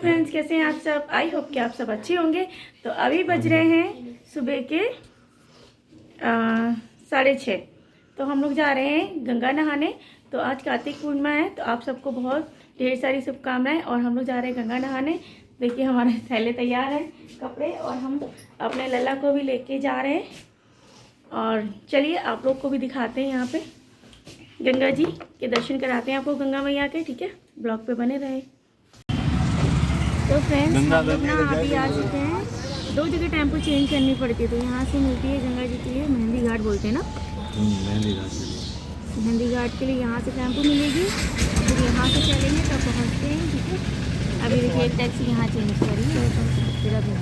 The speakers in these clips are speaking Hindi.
फ्रेंड्स, कैसे हैं आप सब। आई होप कि आप सब अच्छे होंगे। तो अभी बज रहे हैं सुबह के 6:30। तो हम लोग जा रहे हैं गंगा नहाने। तो आज कार्तिक पूर्णिमा है, तो आप सबको बहुत ढेर सारी शुभकामनाएं। और हम लोग जा रहे हैं गंगा नहाने। देखिए हमारे थैले तैयार हैं, कपड़े, और हम अपने लल्ला को भी लेके जा रहे हैं। और चलिए आप लोग को भी दिखाते हैं यहाँ पे गंगा जी के दर्शन कराते हैं आपको, गंगा मैया के। ठीक है, ब्लॉग पे बने रहे। तो फ्रेंड्स, हम लोग ना अभी आ चुके हैं। 2 जगह टेम्पो चेंज करनी पड़ती है। तो यहाँ से मिलती है गंगा जी के लिए, मेहंदी घाट बोलते हैं ना, मेहंदी घाट के लिए यहाँ से टेम्पो मिलेगी। फिर यहाँ से चलेंगे तब पहुँचते हैं। ठीक है, अभी देखिए एक टैक्सी यहाँ चेंज करी है, फिर अभी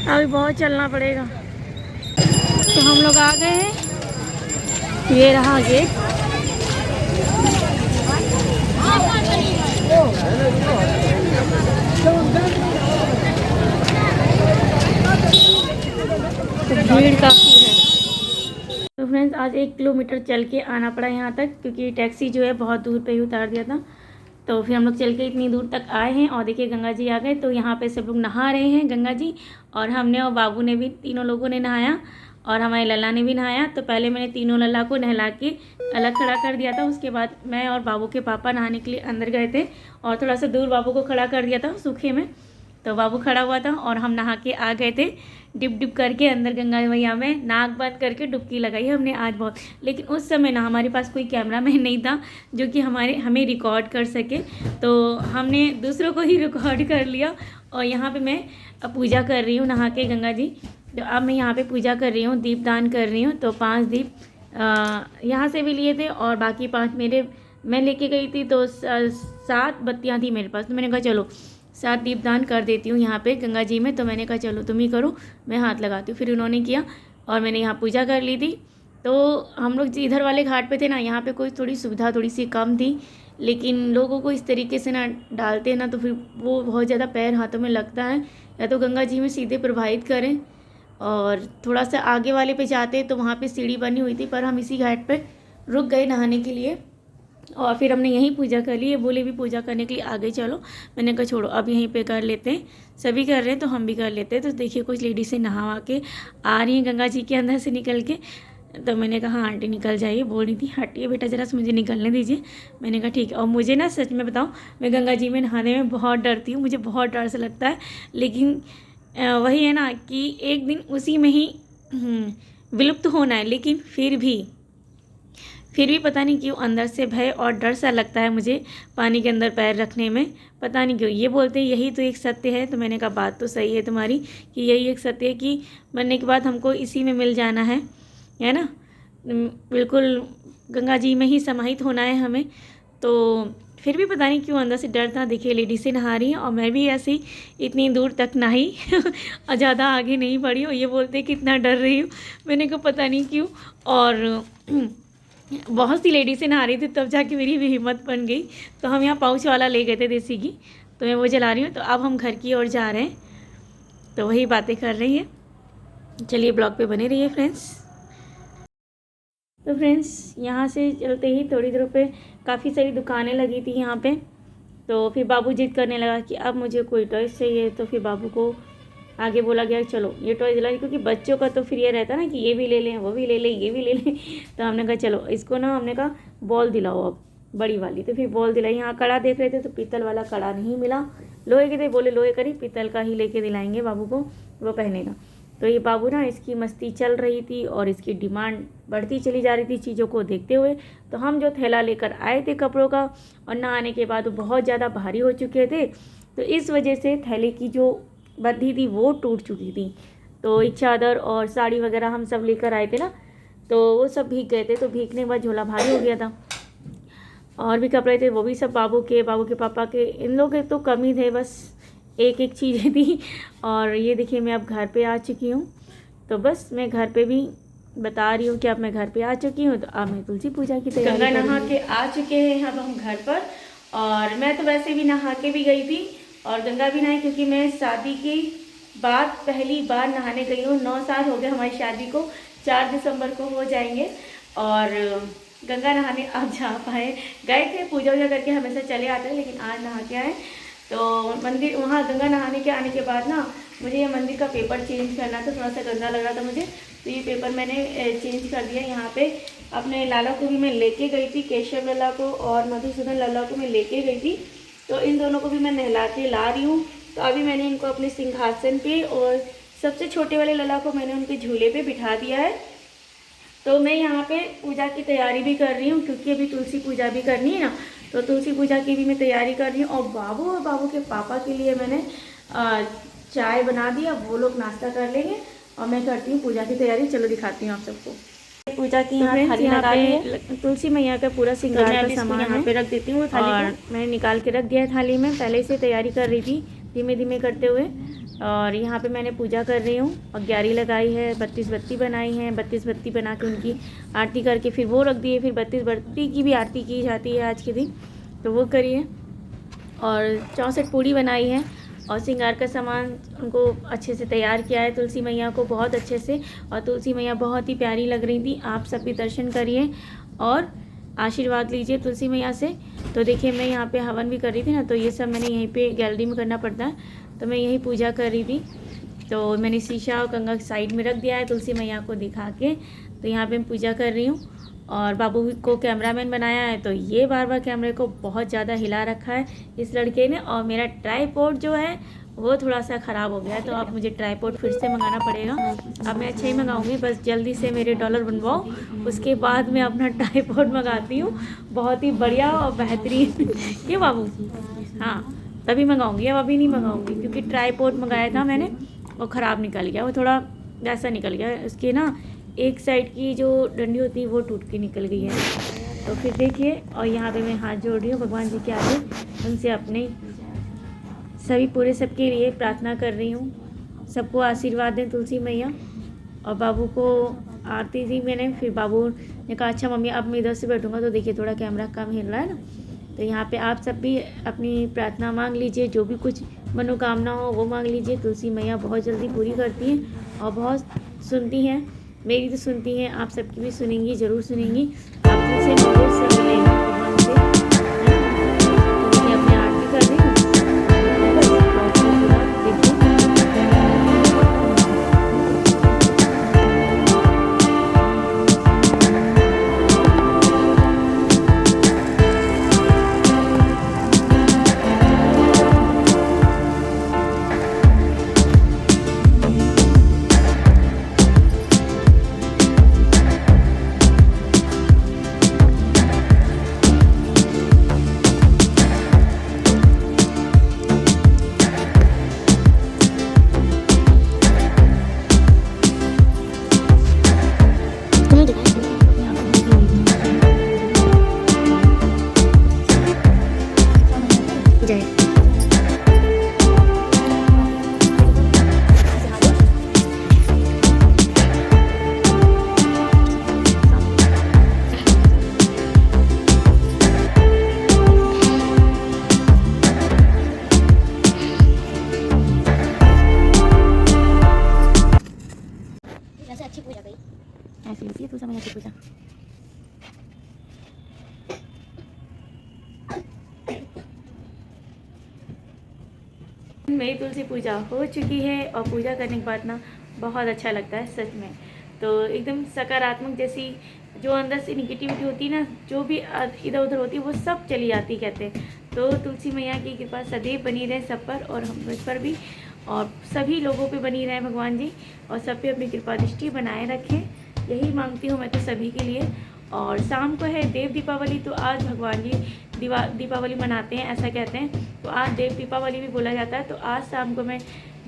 अभी बहुत चलना पड़ेगा। तो हम लोग आ गए हैं, ये रहा गेट। तो भीड़ काफ़ी है। तो फ्रेंड्स, आज 1 किलोमीटर चल के आना पड़ा यहाँ तक, क्योंकि टैक्सी जो है बहुत दूर पे ही उतार दिया था। तो फिर हम लोग चल के इतनी दूर तक आए हैं। और देखिए गंगा जी आ गए। तो यहाँ पे सब लोग नहा रहे हैं गंगा जी, और हमने और बाबू ने भी, तीनों लोगों ने नहाया, और हमारे लल्ला ने भी नहाया। तो पहले मैंने तीनों लल्ला को नहला के अलग खड़ा कर दिया था। उसके बाद मैं और बाबू के पापा नहाने के लिए अंदर गए थे, और थोड़ा सा दूर बाबू को खड़ा कर दिया था सूखे में। तो बाबू खड़ा हुआ था और हम नहा के आ गए थे, डिप डिप करके अंदर गंगा मैया में नाक बंद करके डुबकी लगाई हमने आज बहुत। लेकिन उस समय ना हमारे पास कोई कैमरा मैन नहीं था जो कि हमें रिकॉर्ड कर सके। तो हमने दूसरों को ही रिकॉर्ड कर लिया। और यहाँ पे मैं पूजा कर रही हूँ नहा के गंगा जी। तो अब मैं यहाँ पे पूजा कर रही हूँ, दीपदान कर रही हूँ। तो 5 दीप यहाँ से भी लिए थे, और बाकी 5 मैं लेके गई थी। तो 7 बत्तियाँ थी मेरे पास। तो मैंने कहा चलो 7 दीपदान कर देती हूँ यहाँ पे गंगा जी में। तो मैंने कहा चलो तुम ही करो, मैं हाथ लगाती हूँ। फिर उन्होंने किया और मैंने यहाँ पूजा कर ली थी। तो हम लोग इधर वाले घाट पे थे ना, यहाँ पे कोई थोड़ी सुविधा थोड़ी सी कम थी। लेकिन लोगों को इस तरीके से ना डालते हैं ना, तो फिर वो बहुत ज़्यादा पैर हाथों में लगता है। या तो गंगा जी में सीधे प्रवाहित करें, और थोड़ा सा आगे वाले पे जाते तो वहाँ पे सीढ़ी बनी हुई थी, पर हम इसी घाट पे रुक गए नहाने के लिए। और फिर हमने यहीं पूजा कर ली। ये बोले भी पूजा करने के लिए आगे चलो। मैंने कहा छोड़ो, अब यहीं पे कर लेते हैं, सभी कर रहे हैं तो हम भी कर लेते हैं। तो देखिए कुछ लेडीज़ से नहा के आ रही हैं गंगा जी के अंदर से निकल के। तो मैंने कहा हाँ आंटी निकल जाइए, बोल रही थी हटिए बेटा ज़रा से मुझे निकलने दीजिए। मैंने कहा ठीक है। और मुझे ना सच में बताऊँ, मैं गंगा जी में नहाने में बहुत डरती हूँ, मुझे बहुत डर से लगता है। लेकिन वही है ना कि एक दिन उसी में ही विलुप्त होना है। लेकिन फिर भी पता नहीं क्यों अंदर से भय और डर सा लगता है मुझे पानी के अंदर पैर रखने में। पता नहीं क्यों। ये बोलते हैं यही तो एक सत्य है। तो मैंने कहा बात तो सही है तुम्हारी, कि यही एक सत्य है कि मरने के बाद हमको इसी में मिल जाना है ना, बिल्कुल गंगा जी में ही समाहित होना है हमें। तो फिर भी पता नहीं क्यों अंदर से डर था। देखिए लेडीज़ से नहा रही हैं, और मैं भी ऐसे ही इतनी दूर तक नहाई और ज़्यादा आगे नहीं बढ़ी। और ये बोलते कि इतना डर रही हूँ। मैंने कहा पता नहीं क्यों। और बहुत सी लेडीज़ से नहा रही थी, तब जाके मेरी भी हिम्मत बन गई। तो हम यहाँ पाउच वाला ले गए थे देसी घी, तो मैं वो जला रही हूँ। तो अब हम घर की ओर जा रहे हैं, तो वही बातें कर रही हैं। चलिए ब्लॉग पे बने रहिए फ्रेंड्स। तो फ्रेंड्स, यहाँ से चलते ही थोड़ी देर पे काफ़ी सारी दुकानें लगी थी यहाँ पे। तो फिर बाबू जिद करने लगा कि अब मुझे कोई टॉयस चाहिए। तो फिर बाबू को आगे बोला गया चलो ये टॉय दिलाइए, क्योंकि बच्चों का तो फिर ये रहता ना कि ये भी ले लें, वो भी ले लें, ये भी ले लें। तो हमने कहा चलो इसको ना, हमने कहा बॉल दिलाओ अब बड़ी वाली। तो फिर बॉल दिलाई। यहाँ कड़ा देख रहे थे तो पीतल वाला कड़ा नहीं मिला, लोहे के थे। बोले लोहे का नहीं, पीतल का ही लेके दिलाएंगे बाबू को, वो पहनेगा। तो ये बाबू ना, इसकी मस्ती चल रही थी और इसकी डिमांड बढ़ती चली जा रही थी चीज़ों को देखते हुए। तो हम जो थैला लेकर आए थे कपड़ों का, और नहाने के बाद वो बहुत ज़्यादा भारी हो चुके थे। तो इस वजह से थैले की जो बद्धी थी वो टूट चुकी थी। तो एक चादर और साड़ी वगैरह हम सब लेकर आए थे ना, तो वो सब भीग गए थे। तो भीगने के बाद झोला भारी हो गया था। और भी कपड़े थे, वो भी सब बाबू के पापा के, इन लोग के तो कम ही थे, बस एक एक चीज़ें थी। और ये देखिए मैं अब घर पे आ चुकी हूँ। तो बस मैं घर पे भी बता रही हूँ कि अब मैं घर पे आ चुकी हूँ। तो अब मैं तुलसी पूजा की तैयारी गंगा नहा के आ चुके हैं अब हम घर पर। और मैं तो वैसे भी नहा के भी गई थी और गंगा भी नहाई, क्योंकि मैं शादी के बाद पहली बार नहाने गई हूँ। 9 साल हो गए हमारी शादी को, 4 दिसंबर को हो जाएंगे। और गंगा नहाने आप जा पाए, गए थे पूजा वूजा करके, हमेशा चले आते हैं, लेकिन आज नहा के आए। तो मंदिर वहाँ गंगा नहाने के आने के बाद ना मुझे ये मंदिर का पेपर चेंज करना था, थोड़ा सा गंदा लग रहा था मुझे, तो ये पेपर मैंने चेंज कर दिया। यहाँ पे अपने लाला को भी मैं लेके गई थी, केशव लाला को और मधुसूदन लाला को मैं लेके गई थी। तो इन दोनों को भी मैं नहला के ला रही हूँ। तो अभी मैंने इनको अपने सिंहासन पे और सबसे छोटे वाले लाला को मैंने उनके झूले पे बिठा दिया है। तो मैं यहाँ पे पूजा की तैयारी भी कर रही हूँ, क्योंकि अभी तुलसी पूजा भी करनी है ना, तो तुलसी पूजा की भी मैं तैयारी कर रही हूँ। और बाबू के पापा के लिए मैंने चाय बना दिया, वो लोग नाश्ता कर लेंगे और मैं करती हूँ पूजा की तैयारी। चलो दिखाती हूँ आप सबको पूजा की। यहाँ थाली लगा ली है, तुलसी मैया का पूरा श्रृंगार का सामान यहाँ पे रख देती हूँ थाली और मैंने निकाल के रख दिया है थाली में। पहले से तैयारी कर रही थी धीमे धीमे करते हुए। और यहाँ पे मैंने पूजा कर रही हूँ और ग्यारी लगाई है, 32 बत्ती बनाई है। 32 बत्ती बना के उनकी आरती करके फिर वो रख दिए। फिर 32 बत्ती की भी आरती की जाती है आज के दिन, तो वो करिए। और 64 पूड़ी बनाई है और श्रृंगार का सामान उनको अच्छे से तैयार किया है तुलसी मैया को बहुत अच्छे से। और तुलसी मैया बहुत ही प्यारी लग रही थी। आप सब भी दर्शन करिए और आशीर्वाद लीजिए तुलसी मैया से। तो देखिए मैं यहाँ पे हवन भी कर रही थी ना, तो ये सब मैंने यहीं पे गैलरी में करना पड़ता है, तो मैं यही पूजा कर रही थी। तो मैंने शीशा और कंगा साइड में रख दिया है तुलसी मैया को दिखा के। तो यहाँ पे मैं पूजा कर रही हूँ। और बाबू को कैमरामैन बनाया है, तो ये बार बार कैमरे को बहुत ज़्यादा हिला रखा है इस लड़के ने। और मेरा ट्राईपॉड जो है वो थोड़ा सा ख़राब हो गया है, तो अब मुझे ट्राईपॉड फिर से मंगाना पड़ेगा। अब मैं अच्छा ही मंगाऊंगी, बस जल्दी से मेरे डॉलर बनवाओ, उसके बाद मैं अपना ट्राईपॉड मंगाती हूँ बहुत ही बढ़िया और बेहतरीन। ये बाबू हाँ तभी मंगाऊंगी, अब अभी नहीं मंगाऊंगी, क्योंकि ट्राईपॉड मंगाया था मैंने और ख़राब निकल गया। वो थोड़ा वैसा निकल गया, उसकी ना एक साइड की जो डंडी होती है वो टूट के निकल गई है। तो फिर देखिए, और यहाँ पे मैं हाथ जोड़ रही हूँ भगवान जी के आगे, उनसे अपने सभी पूरे सबके लिए प्रार्थना कर रही हूँ, सबको आशीर्वाद दें तुलसी मैया। और बाबू को आरती दी मैंने, फिर बाबू ने कहा अच्छा मम्मी अब मैं इधर से बैठूँगा। तो देखिए थोड़ा कैमरा कम हिल रहा है ना, तो यहाँ पे आप सब भी अपनी प्रार्थना मांग लीजिए, जो भी कुछ मनोकामना हो वो मांग लीजिए। तुलसी मैया बहुत जल्दी पूरी करती हैं और बहुत सुनती हैं, मेरी तो सुनती हैं, आप सबकी भी सुनेंगी, ज़रूर सुनेंगी। आप से मंगल से मिलेंगे भगवान से। मैं अपनी आरती कर रही हूँ। ऐसी होती है तुलसी मैया की पूजा। मेरी तुलसी पूजा हो चुकी है और पूजा करने के बाद ना बहुत अच्छा लगता है सच में। तो एकदम सकारात्मक, जैसी जो अंदर से निगेटिविटी होती है ना, जो भी इधर उधर होती है वो सब चली जाती कहते हैं। तो तुलसी मैया की कृपा सदैव बनी रहे सब पर, और हम मुझ पर भी, और सभी लोगों पे बनी रहे भगवान जी, और सब पे अपनी कृपा दृष्टि बनाए रखें, यही मांगती हूँ मैं तो सभी के लिए। और शाम को है देव दीपावली, तो आज भगवान जी दीपावली मनाते हैं ऐसा कहते हैं, तो आज देव दीपावली भी बोला जाता है। तो आज शाम को मैं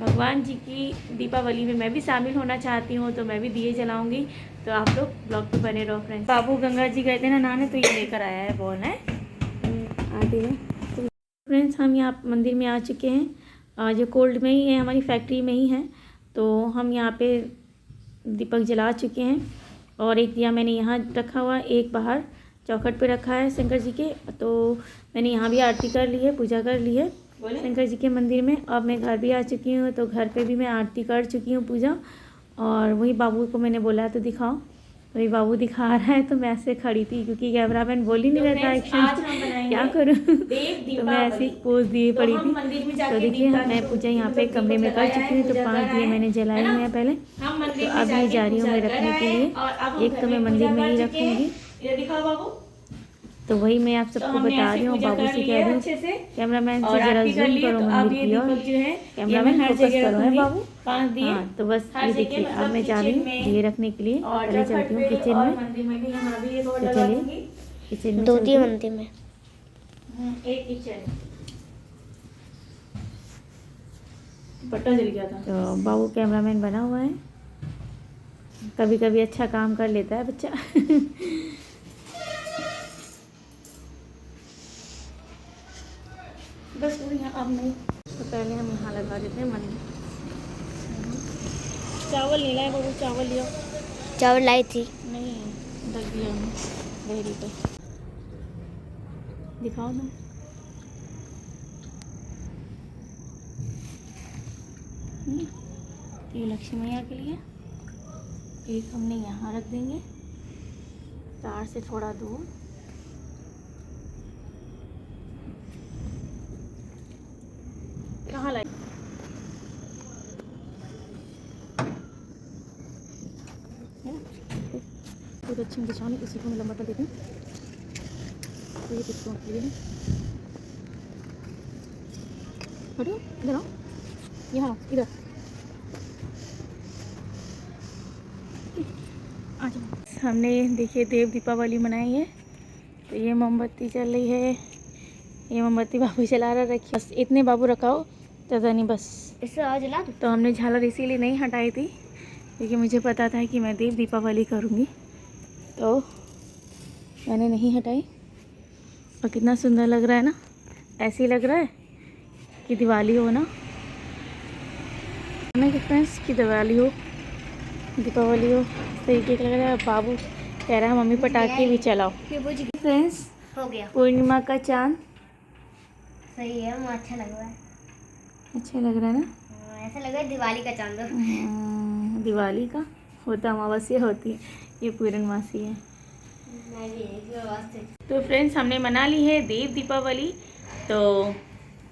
भगवान जी की दीपावली में मैं भी शामिल होना चाहती हूँ, तो मैं भी दिए जलाऊंगी। तो आप लोग ब्लॉग पे बने रहो फ्रेंड्स। बाबू गंगा जी गए थे ना नहाने, तो ये लेकर आया है बॉल है आती है। तो फ्रेंड्स हम यहाँ मंदिर में आ चुके हैं जो कोल्ड में ही है, हमारी फैक्ट्री में ही है। तो हम यहाँ पे दीपक जला चुके हैं और एक दिया मैंने यहाँ रखा हुआ, एक बाहर चौखट पे रखा है शंकर जी के। तो मैंने यहाँ भी आरती कर ली है, पूजा कर ली है शंकर जी के मंदिर में। अब मैं घर भी आ चुकी हूँ, तो घर पे भी मैं आरती कर चुकी हूँ, पूजा। और वही बाबू को मैंने बोला तो दिखाओ, वही बाबू दिखा रहा है। तो मैं ऐसे खड़ी थी क्योंकि कैमरामैन बोल ही नहीं रहा था एक्शन, क्या करूँ तो मैं ऐसे ही पोज दिए पड़ी थी। तो देखिए मैं पूजा यहाँ पे कमरे में कर चुकी हूँ। तो 5 दिए मैंने जलाए हुए हैं पहले। तो अब मैं जा रही हूँ मैं रखने के लिए, एक तो मैं मंदिर में ही रखूँगी। तो वही मैं आप सबको बता रही हूँ, बाबू से कह रही हूँ कैमरामैन से जरा जूम करो मंदिर की ओर, कैमरामैन फोकस करो है बाबू। हाँ तो बस ये देखिए अब मैं जा रही हूँ ये रखने के लिए। पहले चलती हूँ किचन में। तो चलिए किचन में 2 दिए मंदिर में, एक किचन पट्टा जल गया था। तो बाबू कैमरामैन बना हुआ है, कभी कभी अच्छा काम कर लेता है बच्चा बस वो यहाँ अब नहीं। तो पहले हम यहाँ लगा देते हैं मंदिर। चावल नहीं लाए बाबू, चावल लियो। चावल लाई थी, नहीं ढक दिया हमने डेयरी पे। दिखाओ तुम। ये लक्ष्मी मैया के लिए, एक हमने यहाँ रख देंगे तार से थोड़ा दूर। कहाँ लाए? बहुत अच्छी दिशा में इसी को मैं लंबा कर देती हूँ। तो ये किसको हटो, इधर आओ, यहाँ इधर आ जाओ। हमने देखिए देव दीपावली मनाई है। तो ये मोमबत्ती चल रही है, ये मोमबत्ती बाबू जला रहा, रखिए बस इतने बाबू रखाओ, ज़्यादा नहीं बस। इसे और जला दो। तो हमने झालर इसीलिए नहीं हटाई थी क्योंकि मुझे पता था कि मैं देव दीपावली करूँगी, तो मैंने नहीं हटाई। और कितना सुंदर लग रहा है ना, ऐसे ही लग रहा है कि दिवाली हो ना कि फ्रेंड्स की दिवाली हो, दीपावली हो, सही ठीक लग रहा है। बाबू कह रहा है मम्मी पटाखे भी चलाओ। फ्रेंड्स हो गया, पूर्णिमा का चांद सही है, मुझे अच्छा लग रहा है। अच्छा लग रहा है ना, ऐसा लग रहा है दिवाली का चांद। दिवाली का होता अमावस्या होती है, ये पूर्णमासी है। तो फ्रेंड्स हमने मना ली है देव दीपावली। तो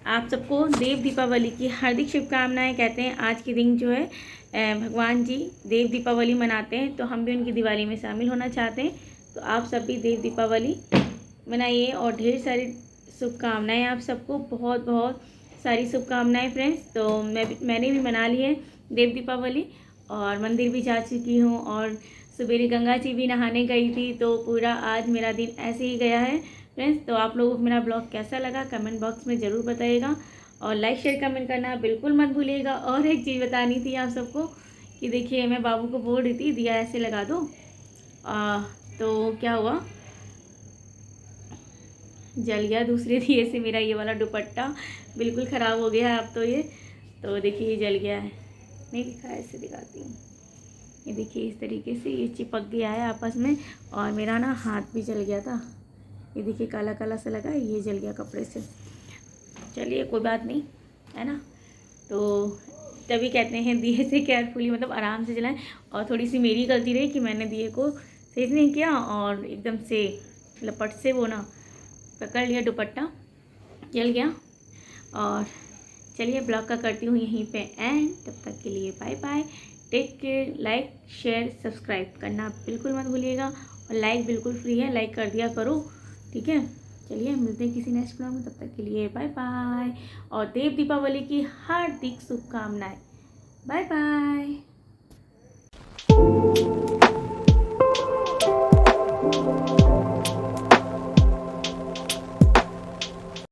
आप सबको देव दीपावली की हार्दिक शुभकामनाएं। कहते हैं आज के दिन जो है भगवान जी देव दीपावली मनाते हैं, तो हम भी उनकी दिवाली में शामिल होना चाहते हैं। तो आप सब भी देव दीपावली मनाइए और ढेर सारी शुभकामनाएं आप सबको, बहुत बहुत सारी शुभकामनाएं फ्रेंड्स। तो मैंने भी मना ली है देव दीपावली और मंदिर भी जा चुकी हूँ और सवेरे गंगा जी भी नहाने गई थी। तो पूरा आज मेरा दिन ऐसे ही गया है फ्रेंड्स। तो आप लोगों को मेरा ब्लॉग कैसा लगा कमेंट बॉक्स में ज़रूर बताइएगा और लाइक शेयर कमेंट करना बिल्कुल मत भूलिएगा। और एक चीज़ बतानी थी आप सबको कि देखिए मैं बाबू को बोल रही थी दिया ऐसे लगा दो, तो क्या हुआ, जल गया दूसरे दिए से। मेरा ये वाला दुपट्टा बिल्कुल ख़राब हो गया है अब तो ये, तो देखिए ये जल गया है, नहीं दिखा है, ऐसे दिखाती हूँ। ये देखिए इस तरीके से ये चिपक गया है आपस में और मेरा ना हाथ भी जल गया था। ये देखिए काला काला सा लगा, ये जल गया कपड़े से। चलिए कोई बात नहीं है ना। तो तभी कहते हैं दिए से केयरफुली, मतलब आराम से जलाएं। और थोड़ी सी मेरी गलती रही कि मैंने दिए को सही नहीं किया और एकदम से लपट से वो ना पकड़ लिया, दुपट्टा जल गया। और चलिए ब्लॉग का करती हूँ यहीं पे एंड। तब तक के लिए bye bye, take care. Like share subscribe करना बिल्कुल मत भूलिएगा और लाइक बिल्कुल फ्री है, लाइक कर दिया करो, ठीक है। चलिए मिलते हैं किसी नेक्स्ट ब्लॉग में, तब तक के लिए बाय बाय और देव दीपावली की हार्दिक शुभकामनाएं। Bye bye.